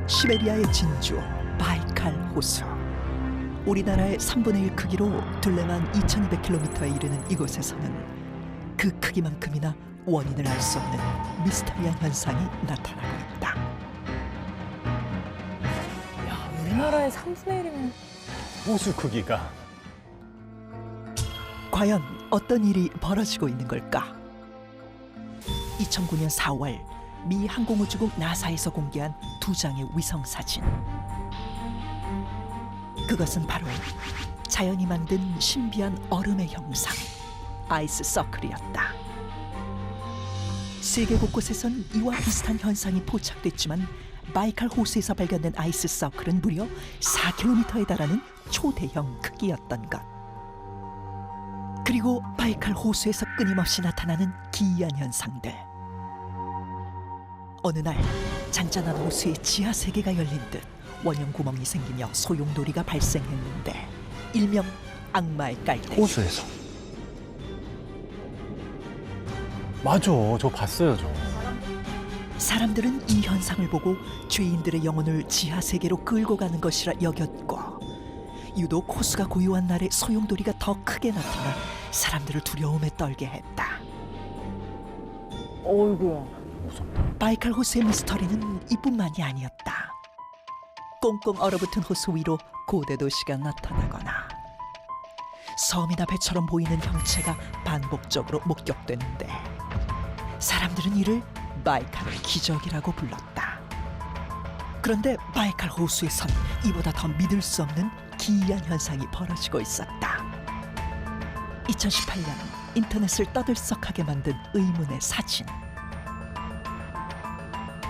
시베리아의 진주 바이칼 호수. 우리나라의 3분의 1 크기로 둘레만 2200km에 이르는 이곳에서는 그 크기만큼이나 원인을 알 수 없는 미스터리한 현상이 나타나고 있다. 야, 우리나라의 3분의 1이면 호수 크기가. 과연 어떤 일이 벌어지고 있는 걸까? 2009년 4월 미 항공우주국 나사에서 공개한 2장의 위성 사진. 그것은 바로 자연이 만든 신비한 얼음의 형상, 아이스 서클이었다. 세계 곳곳에선 이와 비슷한 현상이 포착됐지만 바이칼 호수에서 발견된 아이스 서클은 무려 4km에 달하는 초대형 크기였던 것. 그리고 바이칼 호수에서 끊임없이 나타나는 기이한 현상들. 어느 날 잔잔한 호수의 지하 세계가 열린 듯 원형 구멍이 생기며 소용돌이가 발생했는데 일명 악마의 깔때기. 호수에서. 맞아, 저 봤어요, 저. 사람들은 이 현상을 보고 죄인들의 영혼을 지하 세계로 끌고 가는 것이라 여겼고, 유독 호수가 고요한 날에 소용돌이가 더 크게 나타나 사람들을 두려움에 떨게 했다. 어이구야. 바이칼 호수의 미스터리는 이뿐만이 아니었다. 꽁꽁 얼어붙은 호수 위로 고대 도시가 나타나거나 섬이나 배처럼 보이는 형체가 반복적으로 목격되는데 사람들은 이를 바이칼의 기적이라고 불렀다. 그런데 바이칼 호수에선 이보다 더 믿을 수 없는 기이한 현상이 벌어지고 있었다. 2018년 인터넷을 떠들썩하게 만든 의문의 사진.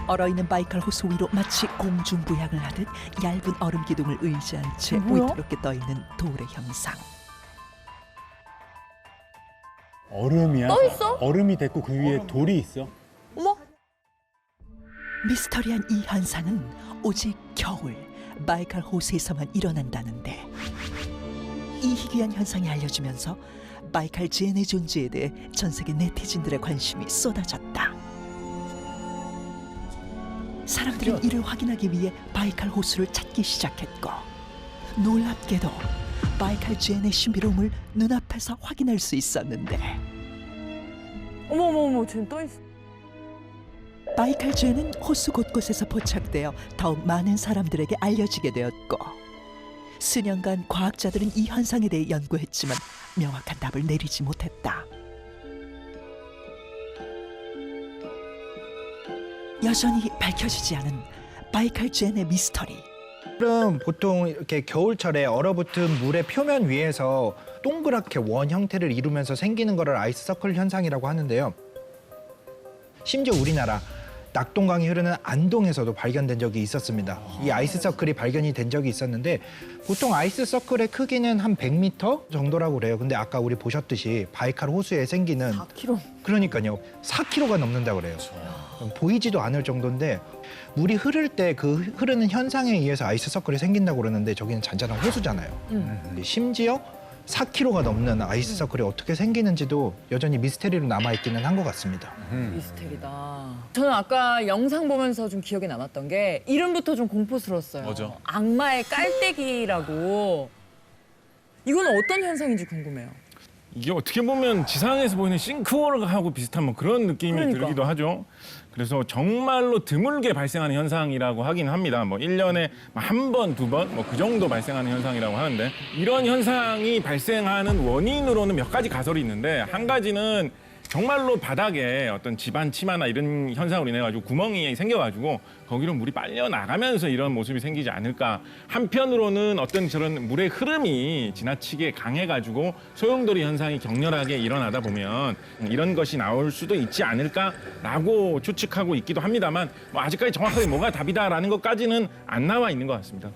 얼어있는 바이칼 호수 위로 마치 공중부양을 하듯 얇은 얼음 기둥을 의지한 채 뭐야? 위태롭게 떠있는 돌의 형상. 얼음이야? 떠 있어? 얼음이 됐고 그 위에 돌이 있어? 어머, 미스터리한 이 현상은 오직 겨울 바이칼 호수에서만 일어난다는데, 이 희귀한 현상이 알려지면서 바이칼 제네의 존재에 대해 전 세계 네티즌들의 관심이 쏟아졌다. 사람들은 이를 확인하기 위해 바이칼 호수를 찾기 시작했고, 놀랍게도 바이칼 제네의 신비로움을 눈앞에서 확인할 수 있었는데, 어머, 쟤 떠 있어. 바이칼 제네는 호수 곳곳에서 포착되어 더욱 많은 사람들에게 알려지게 되었고, 수년간 과학자들은 이 현상에 대해 연구했지만 명확한 답을 내리지 못했다. 여전히 밝혀지지 않은 바이칼 제네 미스터리. 물은 보통 이렇게 겨울철에 얼어붙은 물의 표면 위에서 동그랗게 원 형태를 이루면서 생기는 거를 아이스 서클 현상이라고 하는데요. 심지어 우리나라 낙동강이 흐르는 안동에서도 발견된 적이 있었습니다. 이 아이스 서클이 발견이 된 적이 있었는데 보통 아이스 서클의 크기는 한 100m 정도라고 그래요. 근데 아까 우리 보셨듯이 바이칼 호수에 생기는 4kg. 그러니까요. 4kg가 넘는다고 그래요. 보이지도 않을 정도인데 물이 흐를 때 그 흐르는 현상에 의해서 아이스 서클이 생긴다고 그러는데 저기는 잔잔한 호수잖아요. 심지어 4kg가 넘는 아이스 서클이 어떻게 생기는지도 여전히 미스테리로 남아있기는 한 것 같습니다. 미스테리다. 저는 아까 영상 보면서 좀 기억에 남았던 게 이름부터 좀 공포스러웠어요. 뭐죠? 악마의 깔때기라고. 이건 어떤 현상인지 궁금해요. 이게 어떻게 보면 지상에서 보이는 싱크홀하고 비슷한 뭐 그런 느낌이 그러니까. 들기도 하죠. 그래서 정말로 드물게 발생하는 현상이라고 하긴 합니다. 뭐 1년에 한 번, 두 번, 뭐 그 정도 발생하는 현상이라고 하는데, 이런 현상이 발생하는 원인으로는 몇 가지 가설이 있는데, 한 가지는 정말로 바닥에 어떤 집안 치마나 이런 현상으로 인해 가지고 구멍이 생겨가지고 거기로 물이 빨려 나가면서 이런 모습이 생기지 않을까. 한편으로는 어떤 저런 물의 흐름이 지나치게 강해가지고 소용돌이 현상이 격렬하게 일어나다 보면 이런 것이 나올 수도 있지 않을까라고 추측하고 있기도 합니다만, 뭐 아직까지 정확하게 뭐가 답이다라는 것까지는 안 나와 있는 것 같습니다.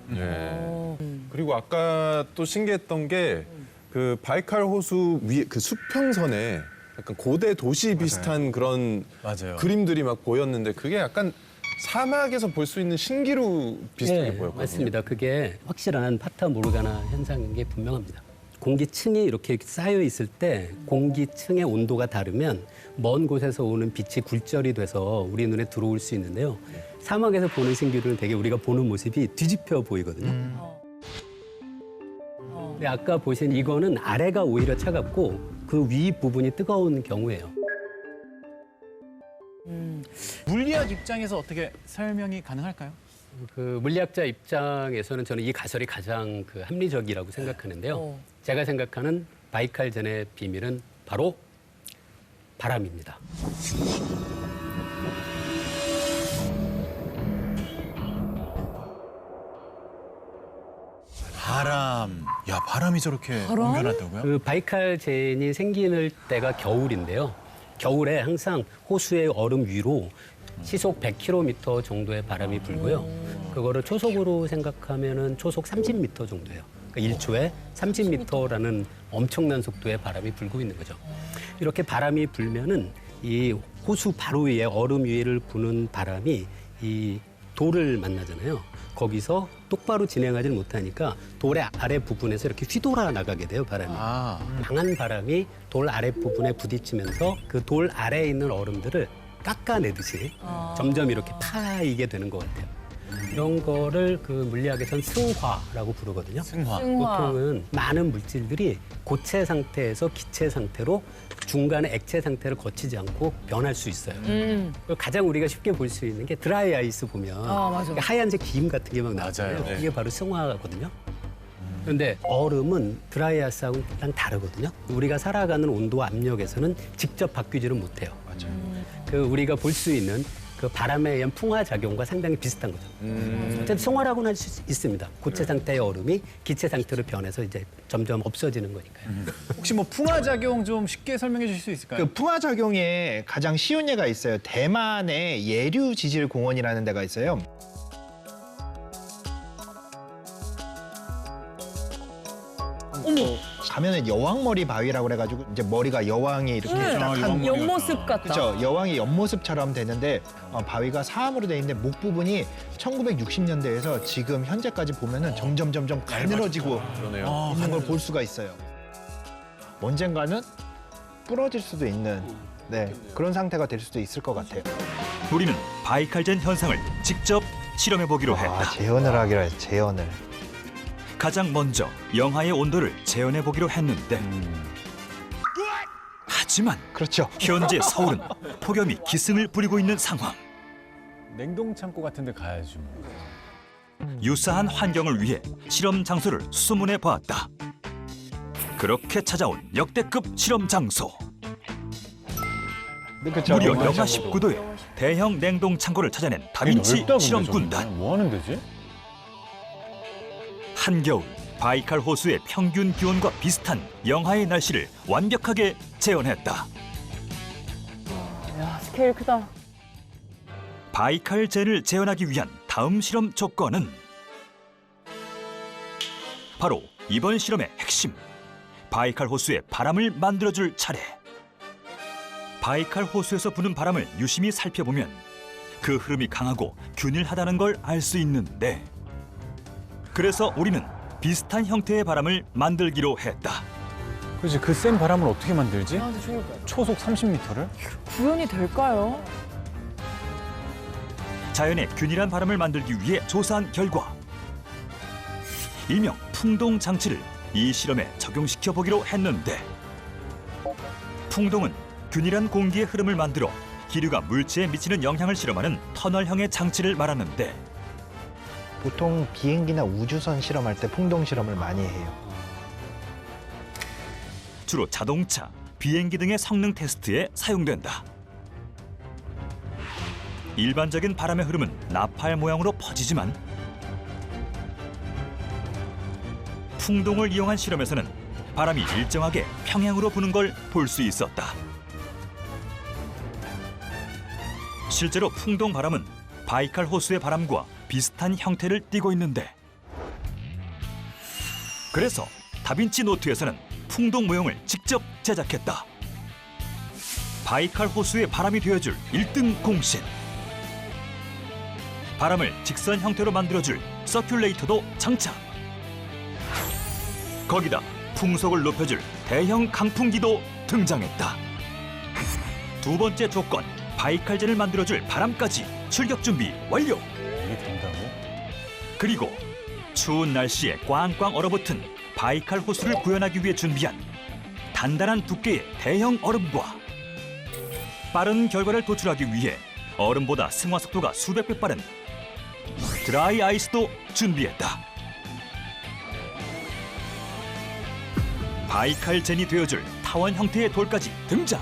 그리고 아까 또 신기했던 게 그 바이칼 호수 위에 그 수평선에 약간 고대 도시 비슷한 그런 맞아요. 그림들이 막 보였는데 그게 약간 사막에서 볼 수 있는 신기루 비슷하게 네, 보였거든요. 맞습니다. 그게 확실한 파타 모르가나 현상인 게 분명합니다. 공기층이 이렇게 쌓여 있을 때 공기층의 온도가 다르면 먼 곳에서 오는 빛이 굴절이 돼서 우리 눈에 들어올 수 있는데요. 사막에서 보는 신기루는 되게 우리가 보는 모습이 뒤집혀 보이거든요. 근데 아까 보신 이거는 아래가 오히려 차갑고 그 위 부분이 뜨거운 경우예요. 물리학 입장에서 어떻게 설명이 가능할까요? 그 물리학자 입장에서는 저는 이 가설이 가장 그 합리적이라고 생각하는데요. 제가 생각하는 바이칼전의 비밀은 바로 바람입니다. 바람. 야, 바람이 저렇게 바람? 옮겨놨다고요? 그 바이칼젠이 생기는 때가 겨울인데요. 겨울에 항상 호수의 얼음 위로 시속 100km 정도의 바람이 불고요. 그거를 초속으로 생각하면은 초속 30m 정도예요. 그러니까 1초에 30m라는 엄청난 속도의 바람이 불고 있는 거죠. 이렇게 바람이 불면은 이 호수 바로 위에 얼음 위를 부는 바람이 이 돌을 만나잖아요. 거기서 똑바로 진행하지 못하니까 돌의 아래 부분에서 이렇게 휘돌아 나가게 돼요, 바람이. 강한 바람이 돌 아래 부분에 부딪히면서 그 돌 아래에 있는 얼음들을 깎아내듯이 점점 이렇게 파이게 되는 것 같아요. 이런 거를 그 물리학에서는 승화라고 부르거든요. 승화. 보통은 많은 물질들이 고체 상태에서 기체 상태로 중간에 액체 상태를 거치지 않고 변할 수 있어요. 그리고 가장 우리가 쉽게 볼 수 있는 게 드라이 아이스 보면 맞아. 하얀색 기임 같은 게 막 나잖아요. 맞아요. 네. 이게 바로 승화거든요. 그런데 얼음은 드라이 아이스하고는 다르거든요. 우리가 살아가는 온도 압력에서는 직접 바뀌지는 못해요. 맞아요. 그 우리가 볼 수 있는 그 바람에 의한 풍화 작용과 상당히 비슷한 거죠. 어쨌든 승화라고는 할 수 있습니다. 고체 상태의 얼음이 기체 상태로 변해서 이제 점점 없어지는 거니까요. 혹시 뭐 풍화작용 좀 쉽게 설명해 주실 수 있을까요? 그 풍화작용에 가장 쉬운 예가 있어요. 대만의 예류지질공원이라는 데가 있어요. 어머, 가면은 여왕머리 바위라고 그래가지고 이제 머리가 여왕이 이렇게 딱 한 옆모습 같다. 그렇죠. 여왕의 옆모습처럼 되는데 바위가 사암으로 돼 있는데 목 부분이 1960년대에서 지금 현재까지 보면은 점점 가늘어지고 그러네요. 있는 걸 볼 수가 있어요. 언젠가는 부러질 수도 있는 그런 상태가 될 수도 있을 것 같아요. 우리는 바이칼젠 현상을 직접 실험해 보기로 했다. 재현을 하기로 했어요. 재현을. 가장 먼저 영하의 온도를 재현해 보기로 했는데 하지만 그렇죠. 현재 서울은 폭염이 기승을 부리고 있는 상황. 냉동 창고 같은 데 가야지 뭐. 유사한 환경을 위해 실험 장소를 수소문해 보았다. 그렇게 찾아온 역대급 실험 장소. 그렇죠. 무려 영하 19도의 대형 냉동 창고를 찾아낸 다빈치 실험군단. 뭐 하는 데지? 한겨울 바이칼 호수의 평균 기온과 비슷한 영하의 날씨를 완벽하게 재현했다. 야, 스케일 크다. 바이칼젠을 재현하기 위한 다음 실험 조건은 바로 이번 실험의 핵심, 바이칼 호수의 바람을 만들어줄 차례. 바이칼 호수에서 부는 바람을 유심히 살펴보면 그 흐름이 강하고 균일하다는 걸 알 수 있는데, 그래서 우리는 비슷한 형태의 바람을 만들기로 했다. 그렇지, 그 센 바람을 어떻게 만들지? 아, 근데 죽을 거야. 초속 30m를? 구현이 될까요? 자연의 균일한 바람을 만들기 위해 조사한 결과 일명 풍동 장치를 이 실험에 적용시켜 보기로 했는데, 풍동은 균일한 공기의 흐름을 만들어 기류가 물체에 미치는 영향을 실험하는 터널형의 장치를 말하는데, 보통 비행기나 우주선 실험할 때 풍동 실험을 많이 해요. 주로 자동차, 비행기 등의 성능 테스트에 사용된다. 일반적인 바람의 흐름은 나팔 모양으로 퍼지지만 풍동을 이용한 실험에서는 바람이 일정하게 평행으로 부는 걸 볼 수 있었다. 실제로 풍동 바람은 바이칼 호수의 바람과 비슷한 형태를 띠고 있는데, 그래서 다빈치 노트에서는 풍동 모형을 직접 제작했다. 바이칼 호수의 바람이 되어줄 1등 공신. 바람을 직선 형태로 만들어줄 서큘레이터도 장착. 거기다 풍속을 높여줄 대형 강풍기도 등장했다. 두 번째 조건, 바이칼젠을 만들어줄 바람까지 출격 준비 완료. 이게 된다고? 그리고 추운 날씨에 꽝꽝 얼어붙은 바이칼 호수를 구현하기 위해 준비한 단단한 두께의 대형 얼음과 빠른 결과를 도출하기 위해 얼음보다 승화 속도가 수백 배 빠른 드라이 아이스도 준비했다. 바이칼젠이 되어줄 타원 형태의 돌까지 등장.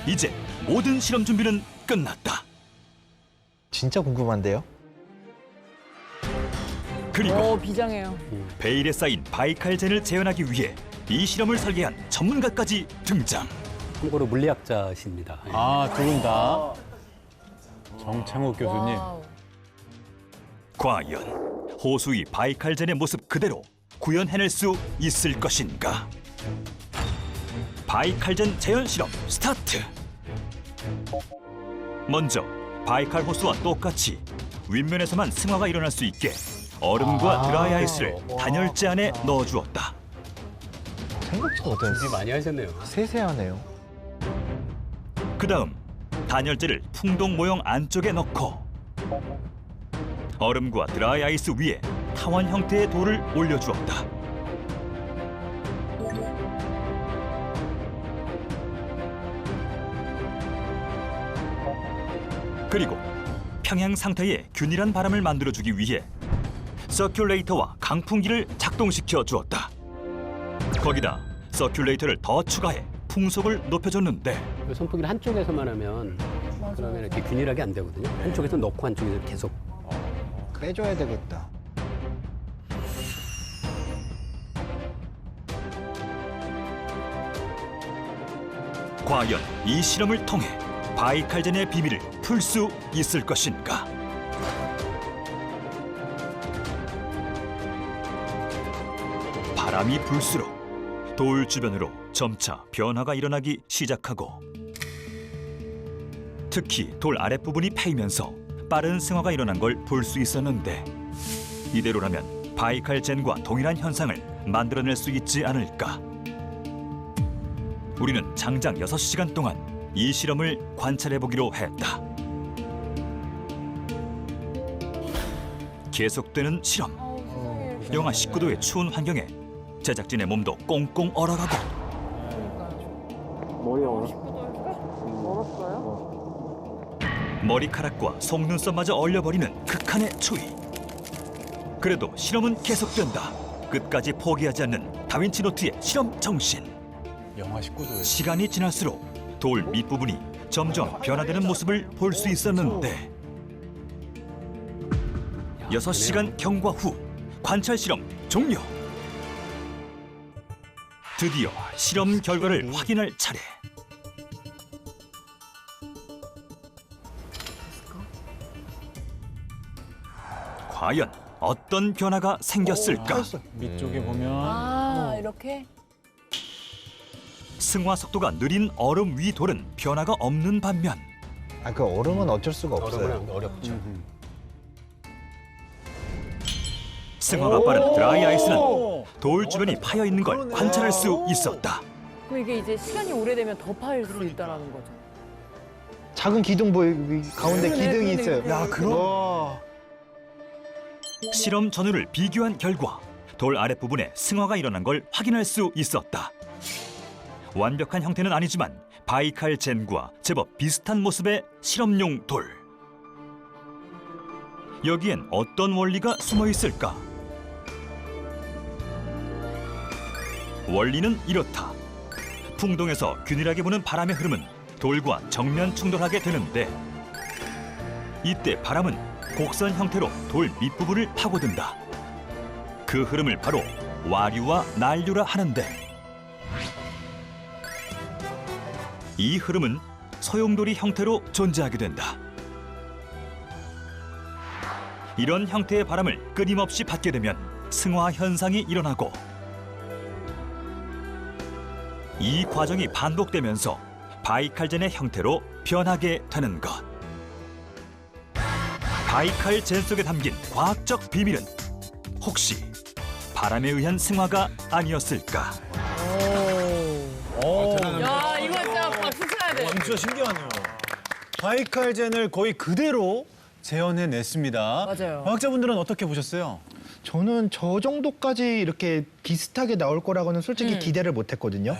이제 모든 실험 준비는 끝났다. 진짜 궁금한데요? 그리고 비장해요. 베일에 쌓인 바이칼젠을 재현하기 위해 이 실험을 설계한 전문가까지 등장. 참고로 물리학자십니다. 예. 아, 두 분 다. 정창욱 교수님. 와우. 과연 호수의 바이칼젠의 모습 그대로 구현해낼 수 있을 것인가? 바이칼젠 재현 실험 스타트! 먼저 바이칼 호수와 똑같이 윗면에서만 승화가 일어날 수 있게 얼음과 드라이 아이스를 단열재 안에 넣어주었다. 생각보다 준비 많이 하셨네요. 세세하네요. 그 다음 단열재를 풍동 모형 안쪽에 넣고 얼음과 드라이 아이스 위에 타원 형태의 돌을 올려주었다. 그리고 평행 상태의 균일한 바람을 만들어주기 위해 서큘레이터와 강풍기를 작동시켜 주었다. 거기다 서큘레이터를 더 추가해 풍속을 높여줬는데 선풍기를 한쪽에서만 하면 그러면 이렇게 균일하게 안 되거든요. 한쪽에서 넣고 한쪽에서 계속. 빼줘야 되겠다. 과연 이 실험을 통해 바이칼젠의 비밀을 풀 수 있을 것인가? 바람이 불수록 돌 주변으로 점차 변화가 일어나기 시작하고 특히 돌 아랫부분이 패이면서 빠른 승화가 일어난 걸 볼 수 있었는데 이대로라면 바이칼젠과 동일한 현상을 만들어낼 수 있지 않을까? 우리는 장장 6시간 동안 이 실험을 관찰해보기로 했다. 계속되는 실험. 영하 19도의 추운 환경에 제작진의 몸도 꽁꽁 얼어가고 머리카락과 속눈썹마저 얼려버리는 극한의 추위. 그래도 실험은 계속된다. 끝까지 포기하지 않는 다빈치 노트의 실험 정신. 영하 19도에. 시간이 지날수록 돌 밑부분이 점점 변화되는 모습을 볼 수 있었는데 6시간 경과 후 관찰 실험 종료. 드디어 실험 결과를 확인할 차례. 과연 어떤 변화가 생겼을까? 밑쪽에 보면 아, 이렇게? 승화 속도가 느린 얼음 위 돌은 변화가 없는 반면 아, 그 얼음은 어쩔 수가 없어요. 어려운 어렵죠. 승화가 빠른 드라이 아이스는 돌 주변이 파여 있는 걸 관찰할 수 있었다. 그럼 이게 이제 시간이 오래되면 더 파일 수 있다는 거죠. 작은 기둥 보이기 가운데 그러네, 기둥이 그러네, 있어요. 그러네. 야, 그럼. 실험 전후를 비교한 결과 돌 아랫부분에 승화가 일어난 걸 확인할 수 있었다. 완벽한 형태는 아니지만 바이칼젠과 제법 비슷한 모습의 실험용 돌. 여기엔 어떤 원리가 숨어 있을까? 원리는 이렇다. 풍동에서 균일하게 부는 바람의 흐름은 돌과 정면 충돌하게 되는데 이때 바람은 곡선 형태로 돌 밑부분을 파고든다. 그 흐름을 바로 와류와 난류라 하는데 이 흐름은 소용돌이 형태로 존재하게 된다. 이런 형태의 바람을 끊임없이 받게 되면 승화 현상이 일어나고 이 과정이 반복되면서 바이칼젠의 형태로 변하게 되는 것. 바이칼젠 속에 담긴 과학적 비밀은 혹시 바람에 의한 승화가 아니었을까. 야, 이거 진짜 박수 쳐야 돼. 진짜 신기하네요. 바이칼젠을 거의 그대로 재현해냈습니다. 맞아요. 과학자분들은 어떻게 보셨어요? 저는 저 정도까지 이렇게 비슷하게 나올 거라고는 솔직히 기대를 못했거든요.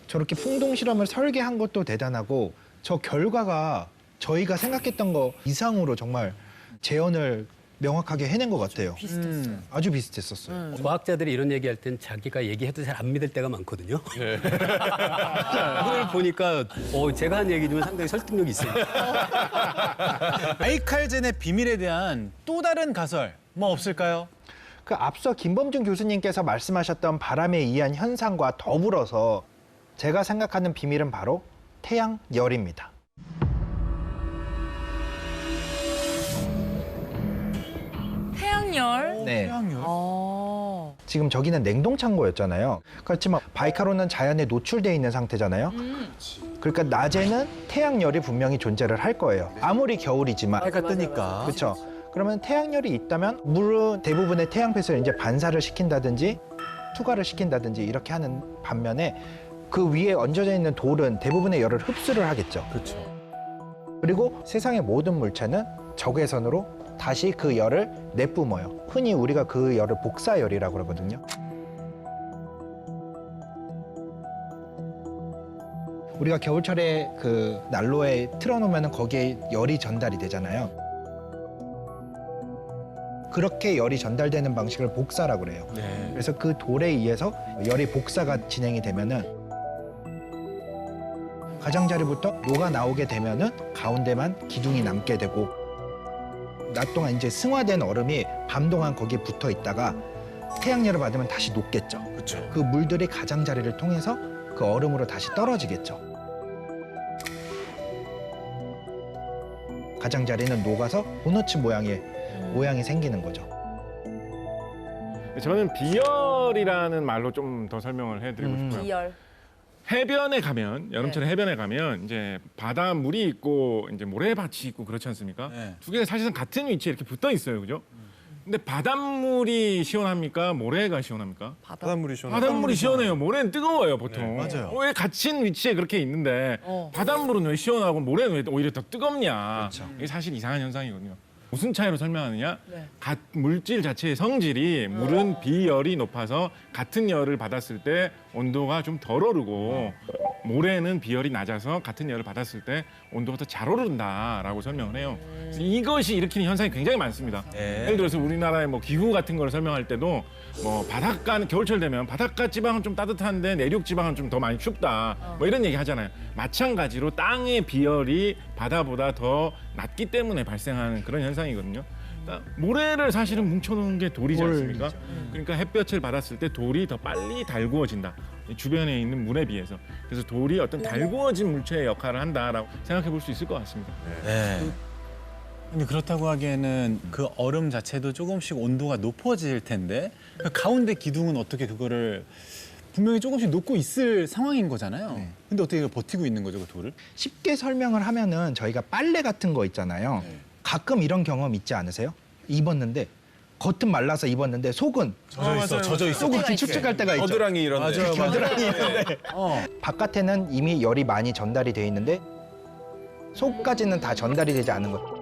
저렇게 풍동 실험을 설계한 것도 대단하고 저 결과가 저희가 생각했던 거 이상으로 정말 재현을 명확하게 해낸 것 같아요. 아주 비슷했었어요. 과학자들이 이런 얘기할 땐 자기가 얘기해도 잘 안 믿을 때가 많거든요. 오늘 보니까 제가 한 얘기지만 상당히 설득력이 있습니다. 바이칼젠의 비밀에 대한 또 다른 가설 뭐 없을까요? 그 앞서 김범준 교수님께서 말씀하셨던 바람에 의한 현상과 더불어서 제가 생각하는 비밀은 바로 태양열입니다. 태양열? 네. 태양열? 지금 저기는 냉동 창고였잖아요. 그렇지만 바이칼호는 자연에 노출돼 있는 상태잖아요. 그러니까 낮에는 태양열이 분명히 존재를 할 거예요. 아무리 겨울이지만. 해가 뜨니까. 그렇죠. 그러면 태양열이 있다면 물은 대부분의 태양빛을 이제 반사를 시킨다든지 투과를 시킨다든지 이렇게 하는 반면에 그 위에 얹어져 있는 돌은 대부분의 열을 흡수를 하겠죠. 그렇죠. 그리고 세상의 모든 물체는 적외선으로 다시 그 열을 내뿜어요. 흔히 우리가 그 열을 복사열이라고 그러거든요. 우리가 겨울철에 그 난로에 틀어놓으면 거기에 열이 전달이 되잖아요. 그렇게 열이 전달되는 방식을 복사라고 그래요. 네. 그래서 그 돌에 의해서 열이 복사가 진행이 되면은 가장자리부터 녹아 나오게 되면은 가운데만 기둥이 남게 되고 낮 동안 이제 승화된 얼음이 밤 동안 거기에 붙어 있다가 태양열을 받으면 다시 녹겠죠. 그렇죠. 그 물들이 가장자리를 통해서 그 얼음으로 다시 떨어지겠죠. 가장자리는 녹아서 도너츠 모양이 생기는 거죠. 저는 비열이라는 말로 좀 더 설명을 해드리고 싶어요. 비열. 해변에 가면 여름철에 해변에 가면 이제 바닷물이 있고 이제 모래밭이 있고 그렇지 않습니까? 네. 두 개가 사실상 같은 위치에 이렇게 붙어 있어요, 그죠? 근데 바닷물이 시원합니까? 모래가 시원합니까? 바닷물이 시원하다. 바닷물이 시원해요. 모래는 뜨거워요, 보통. 네, 맞아요. 왜 갇힌 위치에 그렇게 있는데 바닷물은 왜 시원하고 모래는 왜 오히려 더 뜨겁냐? 이게 사실 이상한 현상이거든요. 무슨 차이로 설명하느냐? 네. 물질 자체의 성질이 물은 비열이 높아서 같은 열을 받았을 때 온도가 좀 덜 오르고 모래는 비열이 낮아서 같은 열을 받았을 때 온도가 더 잘 오른다라고 설명을 해요. 그래서 이것이 일으키는 현상이 굉장히 많습니다. 예를 들어서 우리나라의 뭐 기후 같은 걸 설명할 때도 뭐 바닷가는 겨울철 되면 바닷가 지방은 좀 따뜻한데 내륙 지방은 좀 더 많이 춥다. 뭐 이런 얘기 하잖아요. 마찬가지로 땅의 비열이 바다보다 더 낮기 때문에 발생하는 그런 현상이거든요. 그러니까 모래를 사실은 뭉쳐놓은 게 돌이지 않습니까? 그러니까 햇볕을 받았을 때 돌이 더 빨리 달구어진다. 이 주변에 있는 물에 비해서. 그래서 돌이 어떤 달구어진 물체의 역할을 한다라고 생각해 볼 수 있을 것 같습니다. 네. 근데 그렇다고 하기에는 그 얼음 자체도 조금씩 온도가 높아질 텐데 그 가운데 기둥은 어떻게 그거를 분명히 조금씩 녹고 있을 상황인 거잖아요. 근데 어떻게 이걸 버티고 있는 거죠, 그 돌을? 쉽게 설명을 하면은 저희가 빨래 같은 거 있잖아요. 가끔 이런 경험 있지 않으세요? 입었는데 겉은 말라서 입었는데 속은 젖어 있어. 속은 이렇게 축축할 때가 있죠. 겨드랑이 이런데. 겨드랑이 있는데 바깥에는 이미 열이 많이 전달이 돼 있는데 속까지는 다 전달이 되지 않은 것.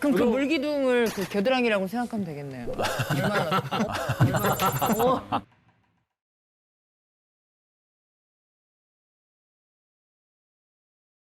그럼 그 물기둥을 그 겨드랑이라고 생각하면 되겠네요. 얼마나.